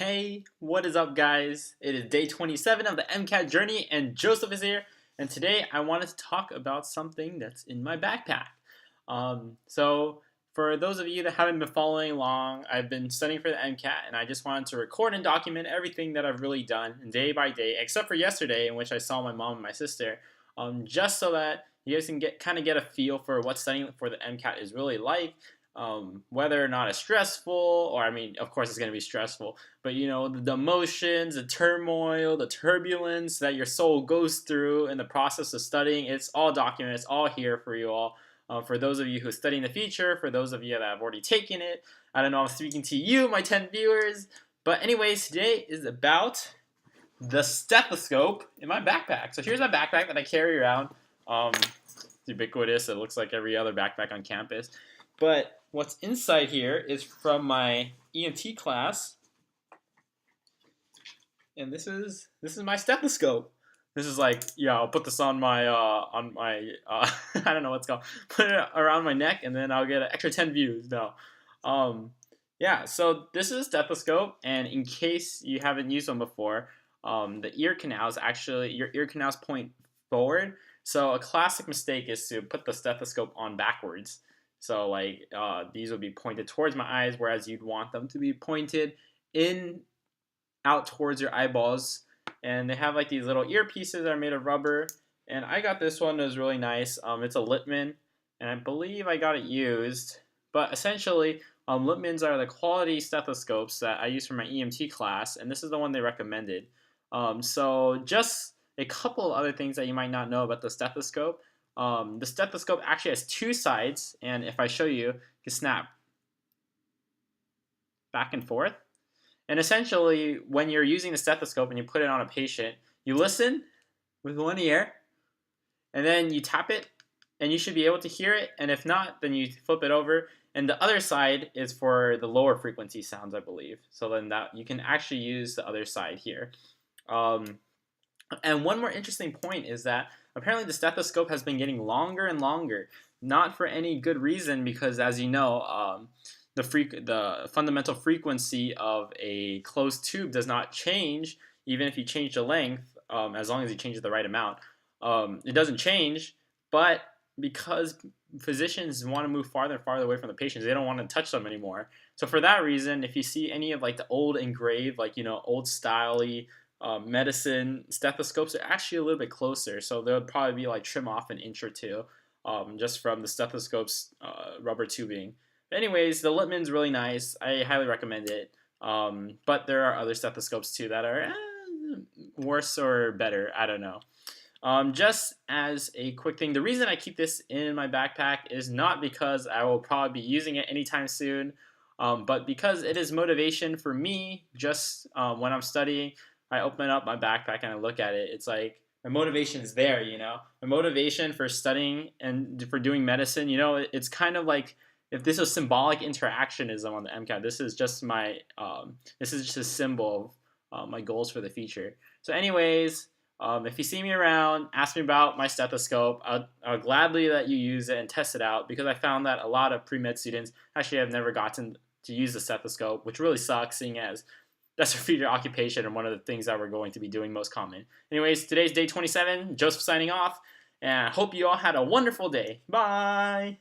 Hey, what is up, guys? It is day 27 of the MCAT journey, and Joseph is here. And today I wanted to talk about something that's in my backpack. So, for those of you that haven't been following along, I've been studying for the MCAT, and I just wanted to record and document everything that I've really done day by day, except for yesterday, in which I saw my mom and my sister, just so that you guys can get a feel for what studying for the MCAT is really like. Whether or not it's stressful, or I mean, of course it's going to be stressful, but you know, the emotions, the turmoil, the turbulence that your soul goes through in the process of studying, it's all documented, it's all here for you all. For those of you who study in the future, for those of you that have already taken it, I don't know, I'm speaking to you, my 10 viewers. But anyways, today is about the stethoscope in my backpack. So here's my backpack that I carry around. It's ubiquitous, it looks like every other backpack on campus. But what's inside here is from my EMT class, and this is my stethoscope. This is like, yeah, I'll put this on my I don't know what's called, put it around my neck, and then I'll get an extra 10 views. No, yeah. So this is a stethoscope, and in case you haven't used one before, the ear canals actually your ear canals point forward. So a classic mistake is to put the stethoscope on backwards. So like these would be pointed towards my eyes, whereas you'd want them to be pointed out towards your eyeballs. And they have like these little earpieces that are made of rubber. And I got this one, it was really nice. It's a Littmann, and I believe I got it used. But essentially, Littmanns are the quality stethoscopes that I use for my EMT class, and this is the one they recommended. So just a couple of other things that you might not know about the stethoscope. The stethoscope actually has two sides, and if I show you, you can snap back and forth. And essentially, when you're using the stethoscope and you put it on a patient, you listen with one ear, and then you tap it, and you should be able to hear it. And if not, then you flip it over. And the other side is for the lower frequency sounds, I believe. So then that you can actually use the other side here. And one more interesting point is that apparently the stethoscope has been getting longer and longer, not for any good reason, because as you know, the fundamental frequency of a closed tube does not change, even if you change the length, as long as you change it the right amount. It doesn't change, but because physicians want to move farther and farther away from the patients, they don't want to touch them anymore. So for that reason, if you see any of like the old engraved, like, you know, old style-y medicine stethoscopes, are actually a little bit closer, so they'll probably be like trim off an inch or two, just from the stethoscope's rubber tubing. But anyways, the Littmann's really nice. I highly recommend it. But there are other stethoscopes too that are worse or better. I don't know. Just as a quick thing, the reason I keep this in my backpack is not because I will probably be using it anytime soon, but because it is motivation for me. Just when I'm studying, I open up my backpack and I look at it. It's like my motivation is there, you know. My motivation for studying and for doing medicine, you know, it's kind of like if this was symbolic interactionism on the MCAT. This is just my this is just a symbol of my goals for the future. So anyways, if you see me around, ask me about my stethoscope. I'll gladly let you use it and test it out, because I found that a lot of pre-med students actually have never gotten to use the stethoscope, which really sucks, seeing as that's our future occupation and one of the things that we're going to be doing most common. Anyways, today's day 27. Joseph signing off, and I hope you all had a wonderful day. Bye!